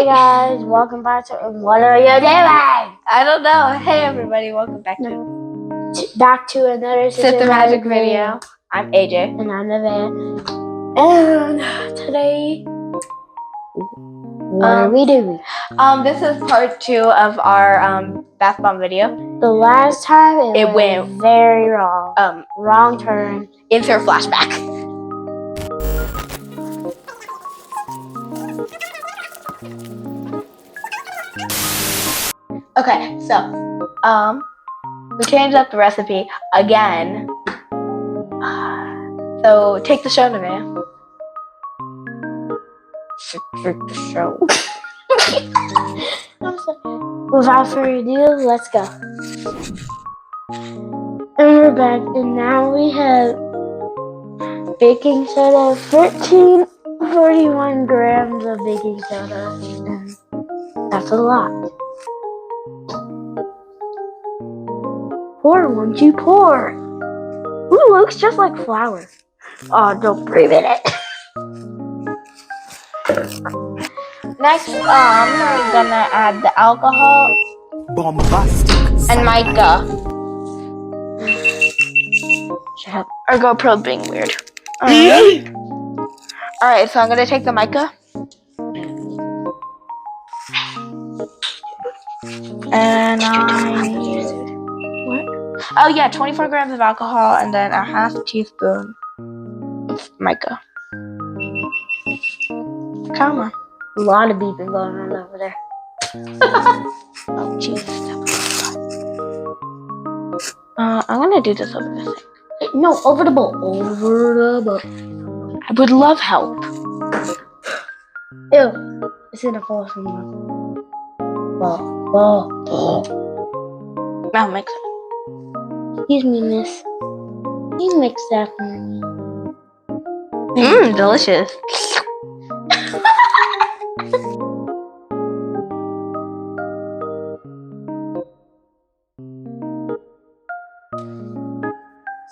guys, welcome back to What Are You Doing? I don't know. Hey everybody, welcome back to Another systematic video. I'm AJ. And I'm Nevaeh. And today, what are we doing? This is part 2 of our bath bomb video. The last time it went very wrong. Wrong turn. Insert flashback. Okay, so we changed up the recipe again. So take the show, Nevaeh. Take the show. Without further ado, let's go. And we're back, and now we have baking soda, 41 grams of baking soda, and that's a lot. Pour, won't you pour? Ooh, looks just like flour. Oh, don't breathe in it. Next, we're gonna add the alcohol bombastic and mica. Shut up. Our GoPro being weird. Alright, so I'm gonna take the mica. And I need... What? Oh yeah, 24 grams of alcohol and then a half teaspoon of mica. Come on. A lot of beeping going on over there. Oh Jesus. I'm gonna do this over this thing. No, over the bowl. Over the bowl. I would love help. Ew. It's in a fall somewhere. Ball. Now mix it. Excuse me, miss. You mix that for me. Delicious.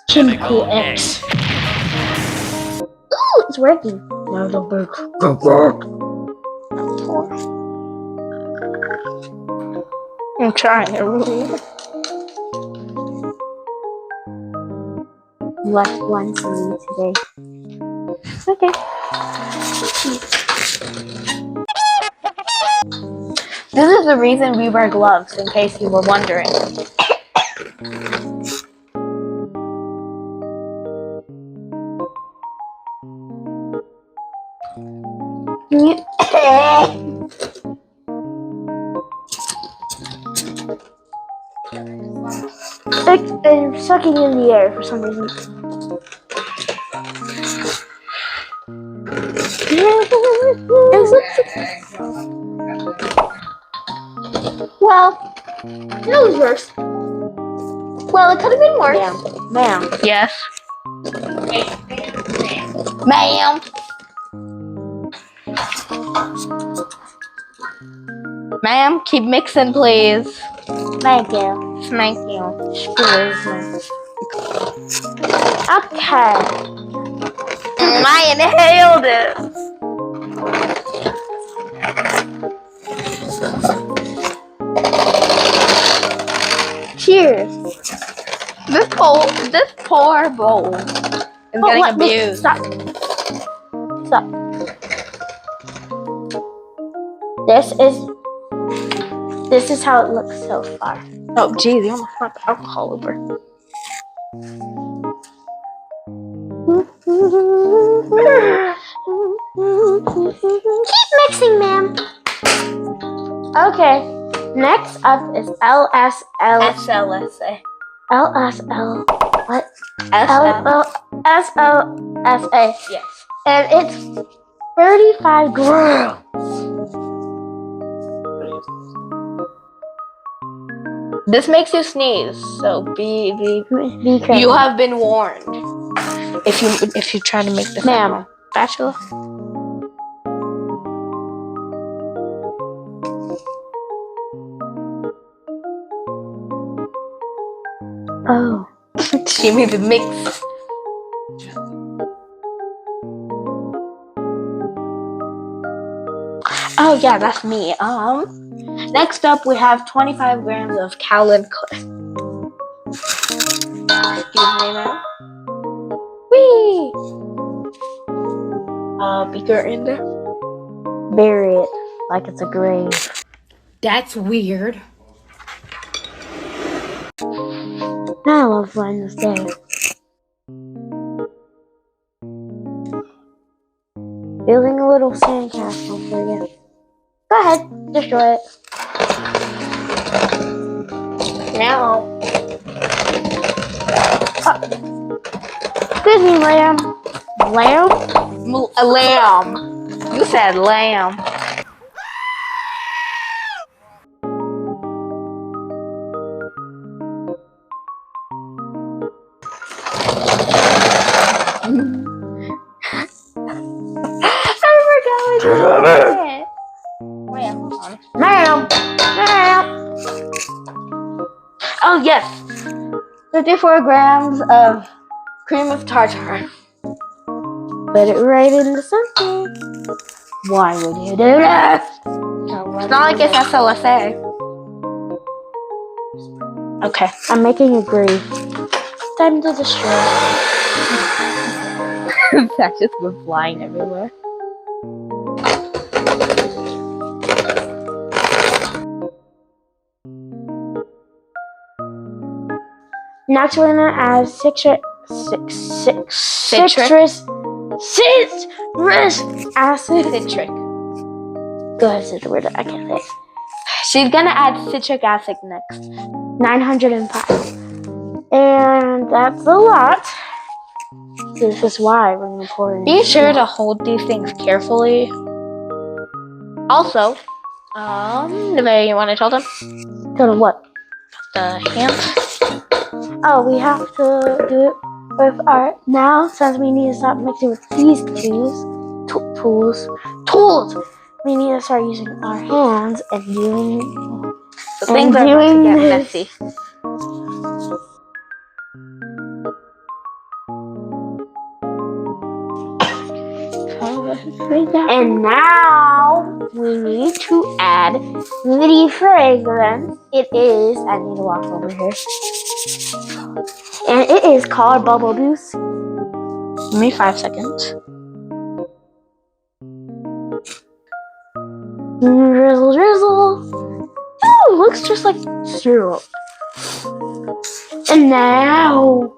Chemical X. Ooh, it's working. Now the work. I'm trying it really. Left one for me today. Okay. This is the reason we wear gloves, in case you were wondering. I'm sucking in the air for some reason. Well, that was worse. Well, it could have been worse. Ma'am. Yes. Ma'am. Ma'am, keep mixing, please. Thank you. Thank you. Okay. I inhaled it. Cheers. This poor bowl is getting abused. Stop. This is how it looks so far. Oh, geez, you almost knocked the alcohol over. Keep mixing, ma'am. Okay. Next up is LSL. SLSA. LSL. What? SLSA. Yes. And it's 35 grams. This makes you sneeze, so be careful. You have been warned. If you try to make this ma'am. spatula. Oh. She made the mix. Oh Oh yeah, that's me. Next up we have 25 grams of Cowlin clay. Excuse me, ma'am. Whee! Beaker in there. Bury it like it's a grave. That's weird. I love Wednesday. Building a little sandcastle for you. Go ahead, destroy it. Now. Excuse me, lamb. Lamb? A lamb. You said lamb. I forgot it. Wait, hold on. Lamb. Oh yes, 54 grams of cream of tartar. Put it right in the center. Why would you do that? It's not like it's SLSA. Okay. I'm making a grave. Time to destroy it. That just went flying everywhere. Next, we're gonna add citrus acid. Citric. Go ahead, say the word. I can't say. She's gonna add citric acid next. 905. And that's a lot. This is why we're gonna pour in. Be sure to hold these things carefully. Also, you want to tell them Tell them what? the hand? Oh, we have to do it with our now since we need to stop mixing with these tools. We need to start using our hands and doing The things are about to get messy. And now we need to add the fragrance. It is, I need to walk over here. And it is called Bubble Boost. Give me 5 seconds. Drizzle, drizzle. Oh, looks just like syrup. And now.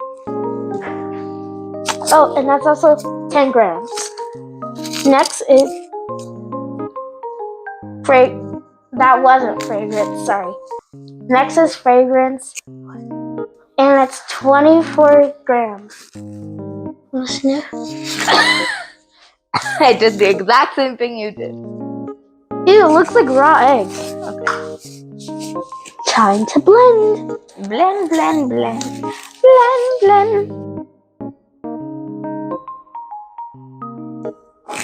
Oh, and that's also 10 grams. Next is that wasn't fragrance, sorry. Next is fragrance, and it's 24 grams. Wanna sniff? I did the exact same thing you did. Ew, it looks like raw egg. Okay. Time to blend. Blend, blend, blend. Blend, blend.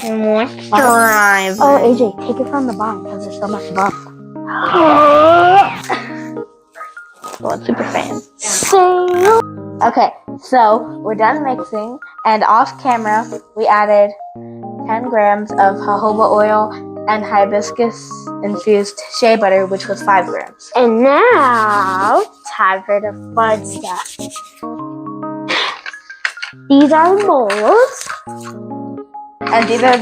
Moisturize. Oh, AJ, take it from the bottom because there's so much bubble. Well, super fan. Okay, So we're done mixing, and off camera we added 10 grams of jojoba oil and hibiscus infused shea butter, which was 5 grams. and now time for the fun stuff. These are molds. And these are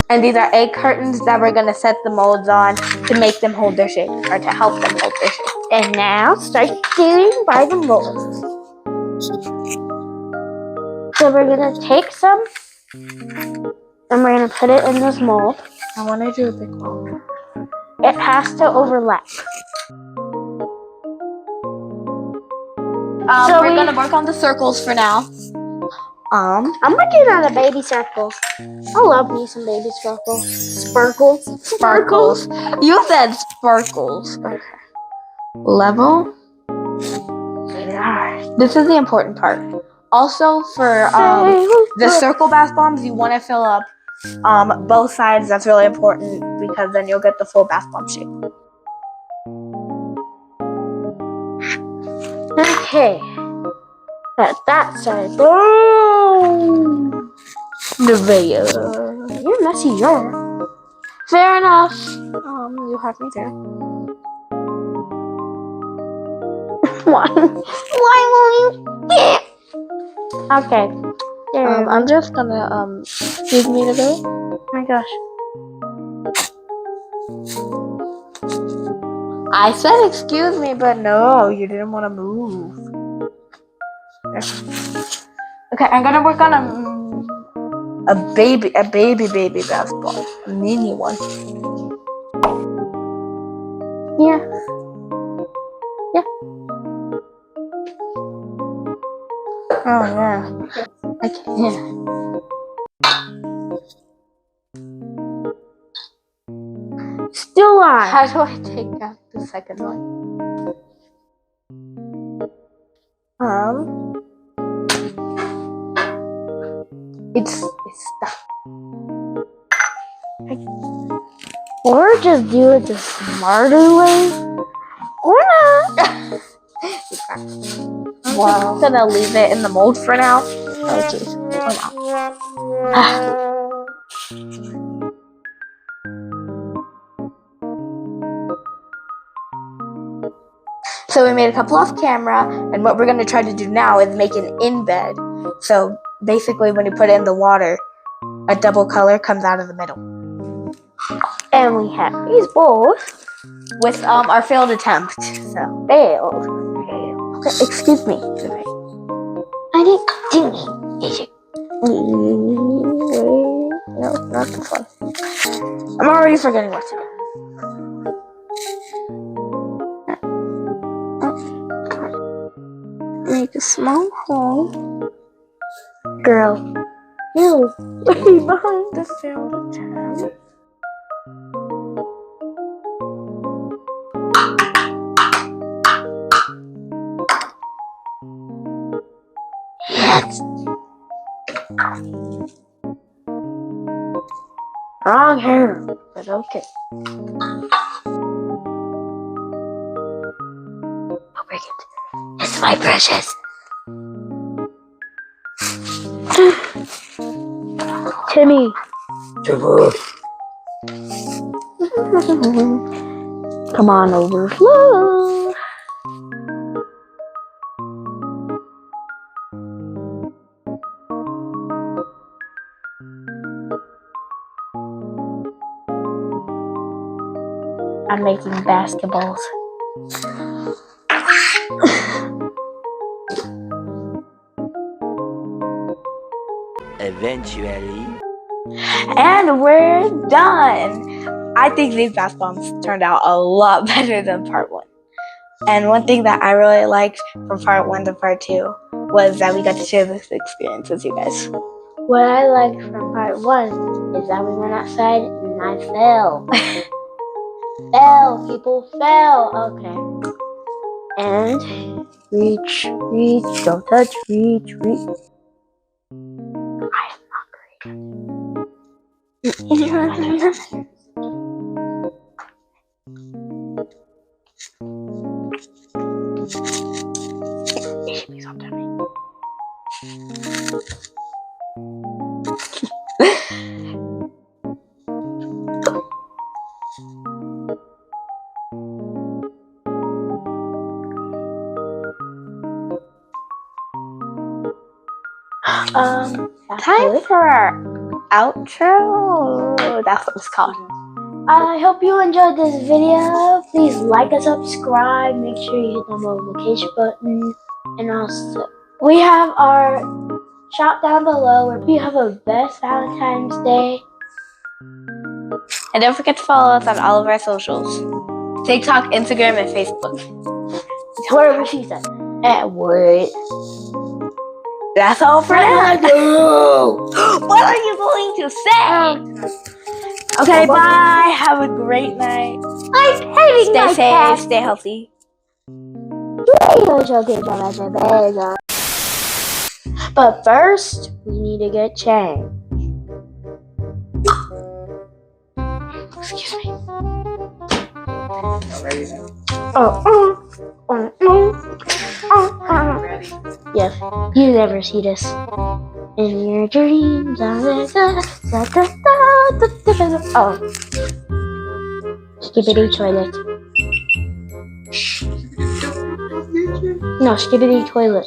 And these are egg curtains that we're gonna set the molds on to make them hold their shape, or to help them hold their shape. And now start doing by the molds. So we're gonna take some and we're gonna put it in this mold. I want to do a big mold. It has to overlap. So we're gonna work on the circles for now. I'm working on the baby circles. I love me some baby circles. Sparkles. You said sparkles. Okay. Level. This is the important part. Also, for the circle bath bombs, you want to fill up both sides. That's really important because then you'll get the full bath bomb shape. Okay. At that side. Boom! Nevaeh. You're messy, you're. Fair enough. You have me there. Why? Why won't you? Okay. There. I'm just gonna excuse me today. Oh my gosh. I said excuse me, but no, you didn't want to move. Okay, I'm gonna work on a baby basketball, a mini one. Yeah. Oh yeah. Okay. Yeah. Still on. How do I take out the second one? It's stuck. Or just do it the smarter way. Or not. Wow. I'm gonna leave it in the mold for now. Oh jeez. For now. So we made a couple off camera, and what we're gonna try to do now is make an in bed. So basically, when you put it in the water, a double color comes out of the middle. And we have these bowls. With our failed attempt. So Failed. okay, excuse me. I didn't do it. No, not this one. I'm already forgetting what to do. Make a small hole. Girl. Ew. Behind the failed attempt. Yes. Wrong hair. But okay. I'll break it. It's my precious. Timmy. Come on, overflow. I'm making basketballs. Eventually. And we're done. I think these bath bombs turned out a lot better than part 1. And one thing that I really liked from part 1 to part 2 was that we got to share this experience with you guys. What I liked from part 1 is that we went outside and I fell. Fell, people fell. Okay. And reach, don't touch, reach. I'm not great. Please don't touch me. Time for our outro. That's what it's called. I hope you enjoyed this video. Please like and subscribe. Make sure you hit the notification button. And also, we have our shop down below where we have a best Valentine's Day. And don't forget to follow us on all of our socials. TikTok, Instagram, and Facebook. Whatever she said. And wait. That's all for now. What are you going to say? Okay, bye. Have a great night. I'm petting Stay my safe. cat. Stay healthy. But first, we need to get changed. Excuse me. Yes, you never see this. In your dreams. Oh. Skibbity toilet. No, skibbity toilet.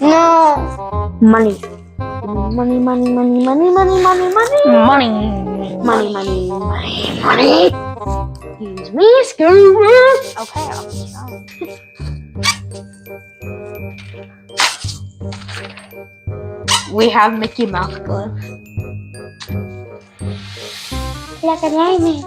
No. Money. Money, money, money, money, money, money, money. Money. Money, money, money, money. Use me, Scooby. Okay, I'll be strong. We have Mickey Mouse gloves. Like a diamond.